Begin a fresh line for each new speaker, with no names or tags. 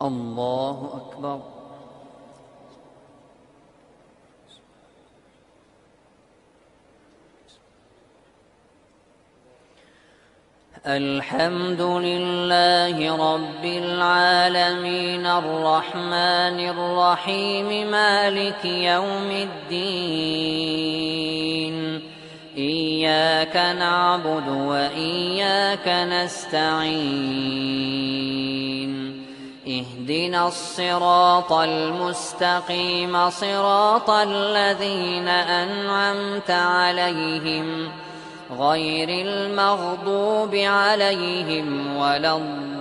الله أكبر. الحمد لله رب العالمين الرحمن الرحيم مالك يوم الدين إياك نعبد وإياك نستعين اهدنا الصراط المستقيم صراط الذين أنعمت عليهم غير المغضوب عليهم ولا الضالين